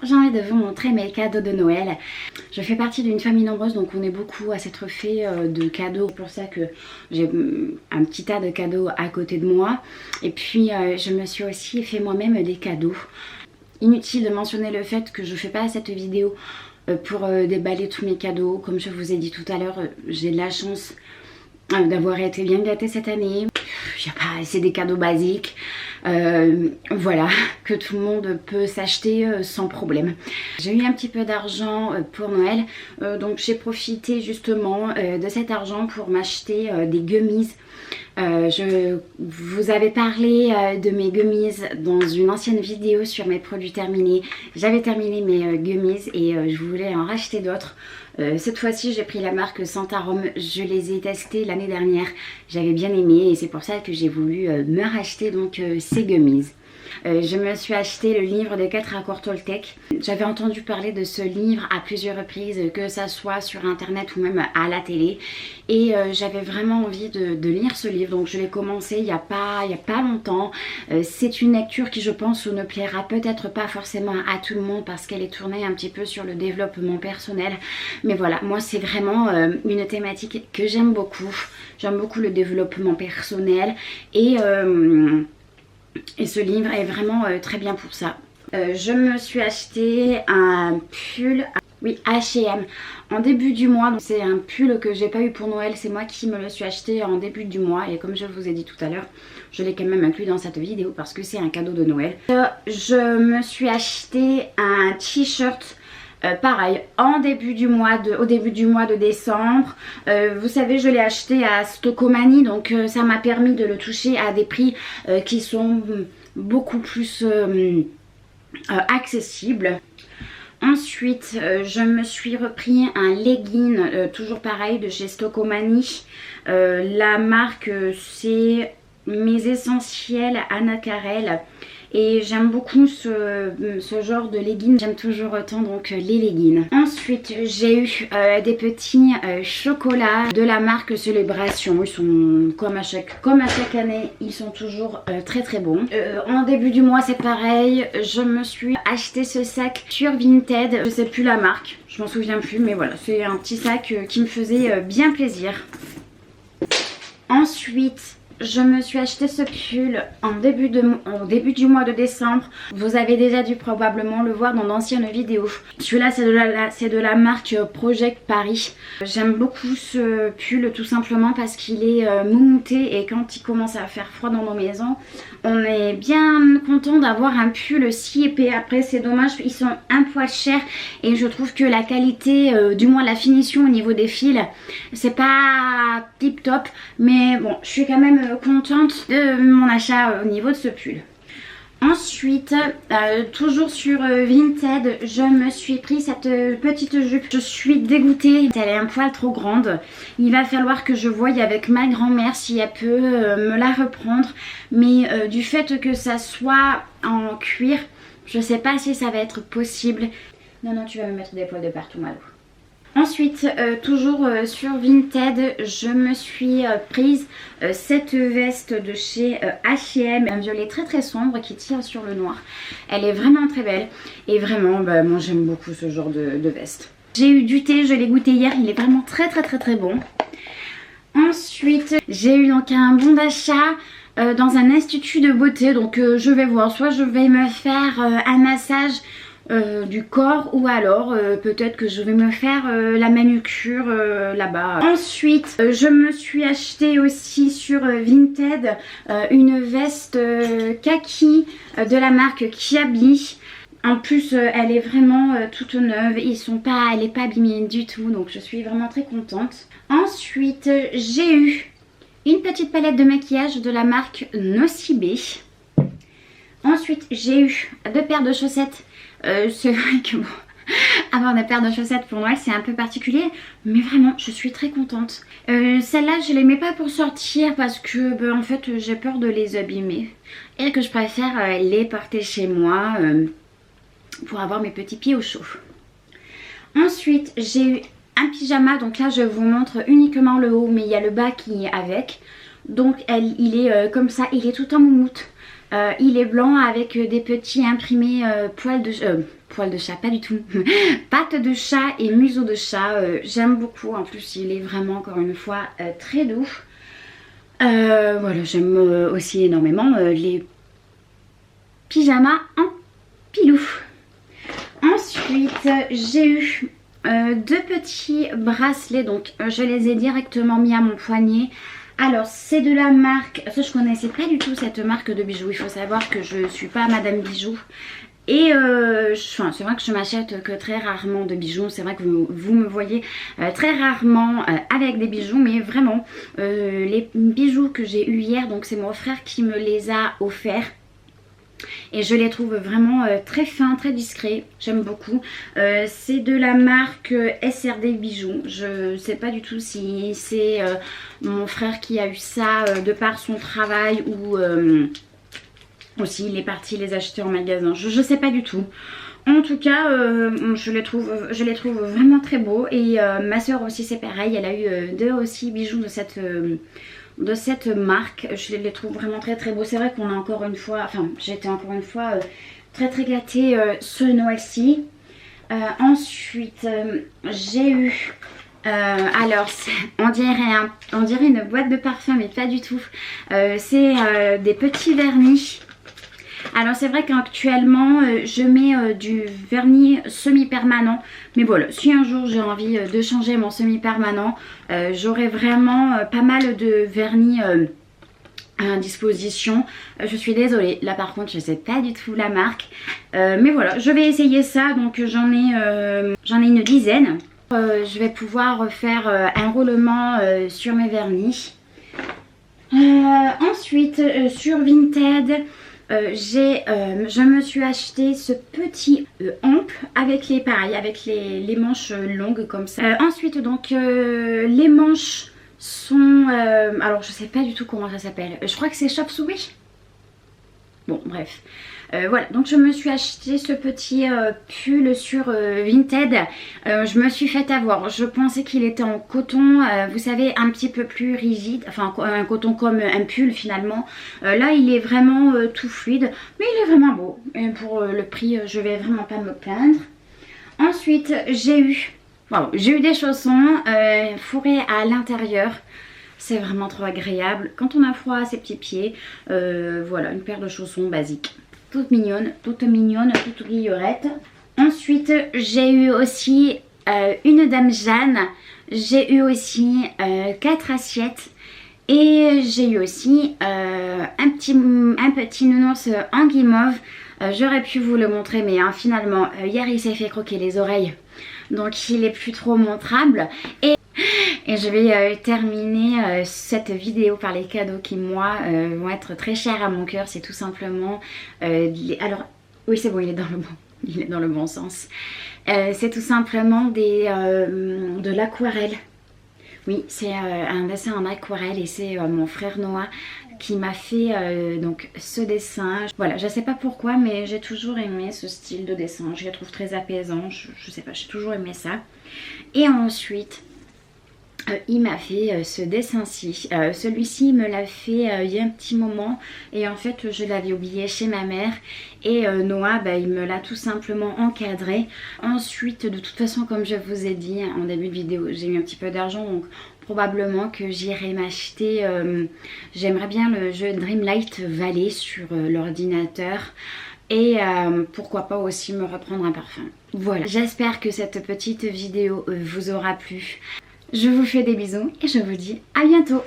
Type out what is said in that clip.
j'ai envie de vous montrer mes cadeaux de Noël. Je fais partie d'une famille nombreuse, donc on est beaucoup à s'être fait de cadeaux. C'est pour ça que j'ai un petit tas de cadeaux à côté de moi. Et puis je me suis aussi fait moi-même des cadeaux. Inutile de mentionner le fait que je fais pas cette vidéo pour déballer tous mes cadeaux. Comme je vous ai dit tout à l'heure, j'ai de la chance d'avoir été bien gâtée cette année. C'est des cadeaux basiques, voilà, que tout le monde peut s'acheter sans problème. J'ai eu un petit peu d'argent pour Noël, donc j'ai profité justement de cet argent pour m'acheter des gummies. Je vous avais parlé de mes gummies dans une ancienne vidéo sur mes produits terminés. J'avais terminé mes gummies et je voulais en racheter d'autres. Cette fois-ci j'ai pris la marque Santarom, je les ai testés l'année dernière, j'avais bien aimé et c'est pour ça que j'ai voulu me racheter donc ces gummies. Je me suis acheté le livre des 4 accords Toltec. J'avais entendu parler de ce livre à plusieurs reprises, que ça soit sur internet ou même à la télé. Et j'avais vraiment envie de lire ce livre, donc je l'ai commencé il y a pas longtemps. C'est une lecture qui je pense ne plaira peut-être pas forcément à tout le monde parce qu'elle est tournée un petit peu sur le développement personnel. Mais voilà, moi c'est vraiment une thématique que j'aime beaucoup. J'aime beaucoup le développement personnel et ce livre est vraiment très bien pour ça. Je me suis acheté un pull, oui, H&M en début du mois. C'est un pull que j'ai pas eu pour Noël, c'est moi qui me le suis acheté en début du mois. Et comme je vous ai dit tout à l'heure, je l'ai quand même inclus dans cette vidéo parce que c'est un cadeau de Noël. Je me suis acheté un t-shirt pareil, au début du mois de décembre. Vous savez, je l'ai acheté à Stocomanie, donc ça m'a permis de le toucher à des prix qui sont beaucoup plus accessibles. Ensuite, je me suis repris un legging, toujours pareil, de chez Stocomanie. La marque, c'est Mes Essentiels Anna Carrel. Et j'aime beaucoup ce genre de leggings, j'aime toujours autant donc les leggings. Ensuite j'ai eu des petits chocolats de la marque Célébration. Ils sont comme à chaque année, ils sont toujours très très bons. En début du mois c'est pareil, je me suis acheté ce sac sur Vinted. Je sais plus la marque, je m'en souviens plus, mais voilà, c'est un petit sac qui me faisait bien plaisir. Ensuite je me suis acheté ce pull en début du mois de décembre. Vous avez déjà dû probablement le voir dans d'anciennes vidéos. Celui-là c'est de la marque Project Paris. J'aime beaucoup ce pull tout simplement parce qu'il est moumoute et quand il commence à faire froid dans nos maisons, on est bien content d'avoir un pull si épais. Après c'est dommage, ils sont un poil chers et je trouve que la qualité, du moins la finition au niveau des fils, c'est pas tip top. Mais bon, je suis quand même contente de mon achat au niveau de ce pull. Ensuite, toujours sur Vinted, je me suis pris cette petite jupe. Je suis dégoûtée, elle est un poil trop grande. Il va falloir que je voie avec ma grand-mère si elle peut me la reprendre. Mais du fait que ça soit en cuir, je sais pas si ça va être possible. Non, tu vas me mettre des poils de partout, Malou. Ensuite, toujours sur Vinted, je me suis prise cette veste de chez H&M, un violet très très sombre qui tire sur le noir. Elle est vraiment très belle et vraiment, moi j'aime beaucoup ce genre de veste. J'ai eu du thé, je l'ai goûté hier, il est vraiment très très très très bon. Ensuite, j'ai eu donc un bon d'achat dans un institut de beauté, donc je vais voir, soit je vais me faire un massage du corps ou alors peut-être que je vais me faire la manucure là-bas. Ensuite je me suis acheté aussi sur Vinted une veste kaki de la marque Kiabi. En plus elle est vraiment toute neuve, elle n'est pas abîmée du tout, donc je suis vraiment très contente. Ensuite j'ai eu une petite palette de maquillage de la marque Nocibé. Ensuite j'ai eu 2 paires de chaussettes. C'est vrai que bon, avoir des paires de chaussettes pour Noël c'est un peu particulier, mais vraiment je suis très contente. Celles-là je les mets pas pour sortir parce que en fait j'ai peur de les abîmer et que je préfère les porter chez moi pour avoir mes petits pieds au chaud. Ensuite j'ai eu un pyjama, donc là je vous montre uniquement le haut mais il y a le bas qui est avec. Donc il est comme ça, il est tout en moumoute. Il est blanc avec des petits imprimés poils poil de chat, pas du tout. Pattes de chat et museau de chat, j'aime beaucoup. En plus il est vraiment encore une fois très doux. Voilà, j'aime aussi énormément les pyjamas en pilou. Ensuite j'ai eu deux petits bracelets, donc je les ai directement mis à mon poignet. Alors c'est de la marque, ça je connaissais pas du tout cette marque de bijoux. Il faut savoir que je suis pas Madame Bijoux. Et c'est vrai que je m'achète que très rarement de bijoux. C'est vrai que vous me voyez très rarement avec des bijoux. Mais vraiment les bijoux que j'ai eu hier, donc c'est mon frère qui me les a offerts. Et je les trouve vraiment très fins, très discrets. J'aime beaucoup. C'est de la marque SRD Bijoux. Je sais pas du tout si c'est mon frère qui a eu ça de par son travail ou s'il est parti les acheter en magasin. Je sais pas du tout. En tout cas, je les trouve vraiment très beaux. Et ma soeur aussi c'est pareil. Elle a eu deux aussi bijoux de cette marque. Je les trouve vraiment très très beaux. C'est vrai qu'on a encore une fois, enfin j'ai été encore une fois très très gâtée ce Noël-ci. Ensuite j'ai eu alors on dirait une boîte de parfum mais pas du tout. C'est des petits vernis. Alors c'est vrai qu'actuellement je mets du vernis semi-permanent. Mais voilà, si un jour j'ai envie de changer mon semi-permanent, j'aurai vraiment pas mal de vernis à disposition. Je suis désolée, là par contre je sais pas du tout la marque. Mais voilà, je vais essayer ça. Donc j'en ai une dizaine. Je vais pouvoir faire un roulement sur mes vernis. Ensuite sur Vinted, je me suis acheté ce petit ample avec les manches longues comme ça. Ensuite donc les manches sont alors je sais pas du tout comment ça s'appelle. Je crois que c'est Chop Suey. Bon bref. Voilà, donc je me suis acheté ce petit pull sur Vinted. Je me suis fait avoir. Je pensais qu'il était en coton, vous savez, un petit peu plus rigide. Enfin, un coton comme un pull finalement. Là, il est vraiment tout fluide. Mais il est vraiment beau. Et pour le prix, je vais vraiment pas me plaindre. Ensuite, j'ai eu des chaussons fourrés à l'intérieur. C'est vraiment trop agréable. Quand on a froid à ses petits pieds, voilà, une paire de chaussons basiques. Toute mignonne, toute guillerette. Ensuite, j'ai eu aussi une Dame Jeanne. J'ai eu aussi 4 assiettes. Et j'ai eu aussi un petit nounours en guimauve. J'aurais pu vous le montrer, mais hein, finalement, hier il s'est fait croquer les oreilles. Donc il est plus trop montrable. Et je vais terminer cette vidéo par les cadeaux qui moi vont être très chers à mon cœur. C'est tout simplement alors oui c'est bon, il est dans le bon sens. C'est tout simplement de l'aquarelle. Oui, c'est un dessin en aquarelle et c'est mon frère Noah qui m'a fait donc ce dessin. Voilà, je sais pas pourquoi mais j'ai toujours aimé ce style de dessin. Je le trouve très apaisant, je sais pas, j'ai toujours aimé ça. Et ensuite il m'a fait ce dessin-ci. Celui-ci il me l'a fait il y a un petit moment. Et en fait je l'avais oublié chez ma mère. Et Noah il me l'a tout simplement encadré. Ensuite de toute façon comme je vous ai dit en début de vidéo, j'ai eu un petit peu d'argent. Donc probablement que j'irai m'acheter. J'aimerais bien le jeu Dreamlight Valley sur l'ordinateur. Et pourquoi pas aussi me reprendre un parfum. Voilà, j'espère que cette petite vidéo vous aura plu. Je vous fais des bisous et je vous dis à bientôt.